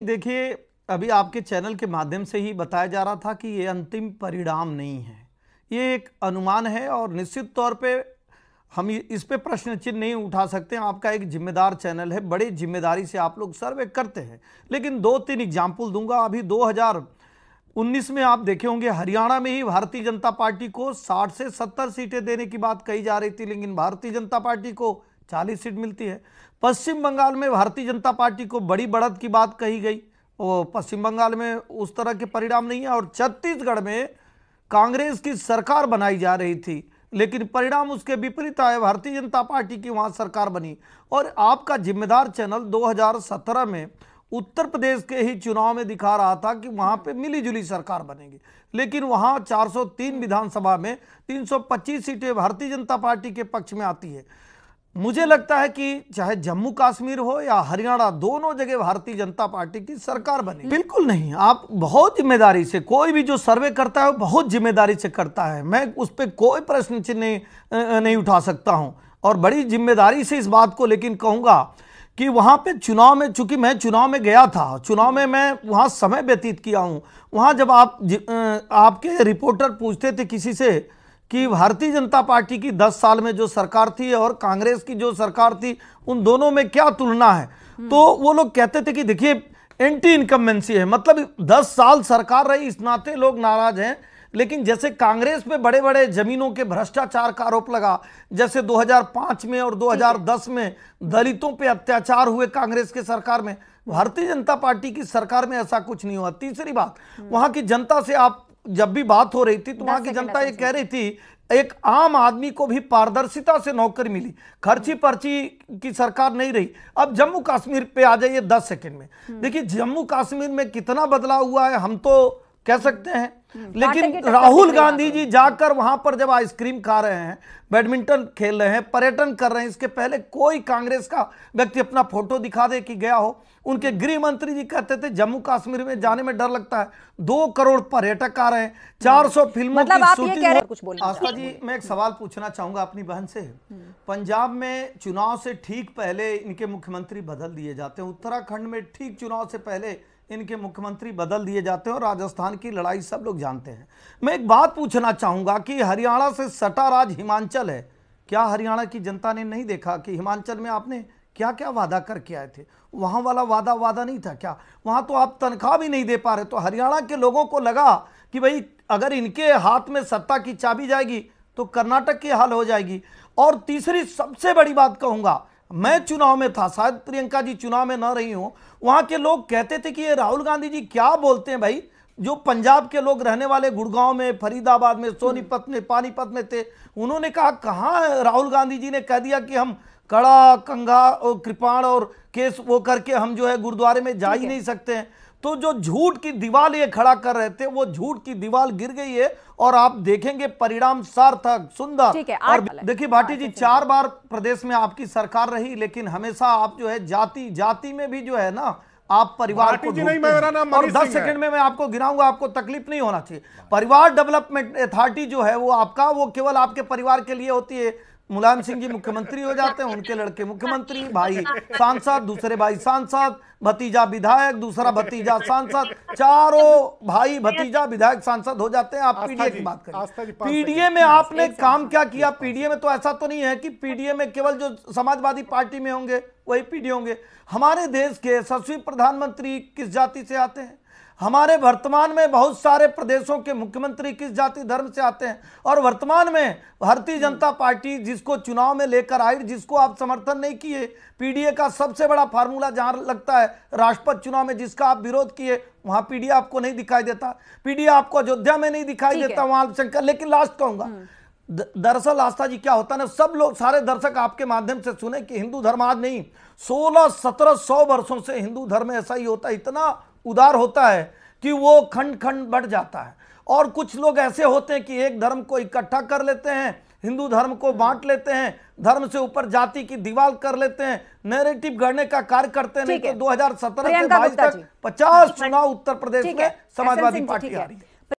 देखिए, अभी आपके चैनल के माध्यम से ही बताया जा रहा था कि ये अंतिम परिणाम नहीं है, ये एक अनुमान है और निश्चित तौर पे हम इस पे प्रश्न चिन्ह नहीं उठा सकते हैं। आपका एक जिम्मेदार चैनल है, बड़ी जिम्मेदारी से आप लोग सर्वे करते हैं। लेकिन 2-3 एग्जाम्पल दूंगा। अभी 2019 में आप देखे होंगे हरियाणा में ही भारतीय जनता पार्टी को 60 से 70 सीटें देने की बात कही जा रही थी, लेकिन भारतीय जनता पार्टी को 40 सीट मिलती है। पश्चिम बंगाल में भारतीय जनता पार्टी को बड़ी बढ़त की बात कही गई, वो पश्चिम बंगाल में उस तरह के परिणाम नहीं है। और छत्तीसगढ़ में कांग्रेस की सरकार बनाई जा रही थी, लेकिन परिणाम उसके विपरीत आए, भारतीय जनता पार्टी की वहां सरकार बनी। और आपका जिम्मेदार चैनल 2017 में उत्तर प्रदेश के ही चुनाव में दिखा रहा था कि वहां पे मिलीजुली सरकार बनेगी, लेकिन वहां 403 विधानसभा में 325 सीटें भारतीय जनता पार्टी के पक्ष में आती है। मुझे लगता है कि चाहे जम्मू कश्मीर हो या हरियाणा, दोनों जगह भारतीय जनता पार्टी की सरकार बनी। बिल्कुल नहीं, आप बहुत जिम्मेदारी से, कोई भी जो सर्वे करता है वो बहुत जिम्मेदारी से करता है, मैं उस पर कोई प्रश्न चिन्ह नहीं उठा सकता हूं। और बड़ी जिम्मेदारी से इस बात को लेकिन कहूंगा कि वहां पे चुनाव में, चूंकि मैं चुनाव में गया था, चुनाव में मैं वहां समय व्यतीत किया हूं, वहां जब आपके रिपोर्टर पूछते थे किसी से कि भारतीय जनता पार्टी की 10 साल में जो सरकार थी और कांग्रेस की जो सरकार थी, उन दोनों में क्या तुलना है, तो वो लोग कहते थे कि देखिए एंटी इनकम्बेंसी है, मतलब 10 साल सरकार रही, इस नाते लोग नाराज हैं। लेकिन जैसे कांग्रेस पे बड़े बड़े जमीनों के भ्रष्टाचार का आरोप लगा, जैसे 2005 में और 2010 में दलितों पे अत्याचार हुए कांग्रेस के सरकार में, भारतीय जनता पार्टी की सरकार में ऐसा कुछ नहीं हुआ। तीसरी बात, वहां की जनता से आप जब भी बात हो रही थी तो वहां की जनता ये कह रही थी, एक आम आदमी को भी पारदर्शिता से नौकरी मिली, खर्ची पर्ची की सरकार नहीं रही। अब जम्मू कश्मीर पे आ जाइए 10 सेकंड में। देखिए जम्मू कश्मीर में कितना बदलाव हुआ है हम तो कह सकते हैं, लेकिन राहुल गांधी जी जाकर वहां पर जब आइसक्रीम खा रहे हैं, बैडमिंटन खेल रहे हैं, पर्यटन कर रहे हैं, इसके पहले कोई कांग्रेस का व्यक्ति अपना फोटो दिखा दे कि गया हो। उनके गृह मंत्री जी कहते थे जम्मू कश्मीर में जाने में डर लगता है, 2 करोड़ पर्यटक आ रहे हैं, 400 फिल्मों की शूटिंग। कुछ बोलना आस्था जी, मैं एक सवाल पूछना चाहूंगा अपनी बहन से। पंजाब में चुनाव से ठीक पहले इनके मुख्यमंत्री बदल दिए जाते हैं, उत्तराखंड में ठीक चुनाव से पहले इनके मुख्यमंत्री बदल दिए जाते हैं, और राजस्थान की लड़ाई सब लोग जानते हैं। मैं एक बात पूछना चाहूंगा कि हरियाणा से सटा राज्य हिमाचल है, क्या हरियाणा की जनता ने नहीं देखा कि हिमाचल में आपने क्या क्या वादा करके आए थे? वहां वाला वादा नहीं था क्या? वहां तो आप तनख्वाह भी नहीं दे पा रहे। तो हरियाणा के लोगों को लगा कि भाई अगर इनके हाथ में सत्ता की चाबी जाएगी तो कर्नाटक की हाल हो जाएगी। और तीसरी सबसे बड़ी बात कहूंगा, मैं चुनाव में था, शायद प्रियंका जी चुनाव में ना रही हो, वहां के लोग कहते थे कि ये राहुल गांधी जी क्या बोलते हैं भाई। जो पंजाब के लोग रहने वाले गुड़गांव में, फरीदाबाद में, सोनीपत में, पानीपत में थे, उन्होंने कहा कहां राहुल गांधी जी ने कह दिया कि हम कड़ा कंघा और कृपाण और केस वो करके हम जो है गुरुद्वारे में जा ही नहीं सकते हैं। तो जो झूठ की दीवार ये खड़ा कर रहे थे, वो झूठ की दीवार गिर गई है, और आप देखेंगे परिणाम सार्थक सुंदर। और देखिए भाटी जी, 4 बार प्रदेश में आपकी सरकार रही, लेकिन हमेशा आप जो है जाति में भी जो है ना, आप परिवार को और 10 सेकंड में मैं आपको गिनाऊंगा, आपको तकलीफ नहीं होना चाहिए। परिवार डेवलपमेंट अथॉरिटी जो है वो आपका, वो केवल आपके परिवार के लिए होती है। मुलायम सिंह जी मुख्यमंत्री हो जाते हैं, उनके लड़के मुख्यमंत्री, भाई सांसद, दूसरे भाई सांसद, भतीजा विधायक, दूसरा भतीजा सांसद, चारों भाई भतीजा विधायक सांसद हो जाते हैं। आप पीडीए की बात करें, पीडीए में आपने काम क्या किया? पीडीए में तो ऐसा तो नहीं है कि पीडीए में केवल जो समाजवादी पार्टी में होंगे वही पीडीए होंगे। हमारे देश के यशस्वी प्रधानमंत्री किस जाति से आते हैं? हमारे वर्तमान में बहुत सारे प्रदेशों के मुख्यमंत्री किस जाति धर्म से आते हैं? और वर्तमान में भारतीय जनता पार्टी जिसको चुनाव में लेकर आई, जिसको आप समर्थन नहीं किए, पीडीए का सबसे बड़ा फार्मूला जहां लगता है राष्ट्रपति चुनाव में जिसका आप विरोध किए, वहां पीडीए आपको नहीं दिखाई देता। पीडीए आपको अयोध्या में नहीं दिखाई देता, वहां शंकर। लेकिन लास्ट कहूंगा, दरअसल आस्था जी क्या होता है ना, सब लोग, सारे दर्शक आपके माध्यम से सुने कि हिंदू धर्म आज नहीं, 1600-1700 वर्षों से हिंदू धर्म ऐसा ही होता है, इतना उदार होता है कि वो खंड खंड बढ़ जाता है। और कुछ लोग ऐसे होते हैं कि एक धर्म को इकट्ठा कर लेते हैं, हिंदू धर्म को बांट लेते हैं, धर्म से ऊपर जाति की दीवार कर लेते हैं, नैरेटिव गढ़ने का कार्य करते हैं। नहीं तो 2017 से 22 तक 50 चुनाव उत्तर प्रदेश में समाजवादी पार्टी आ रही है।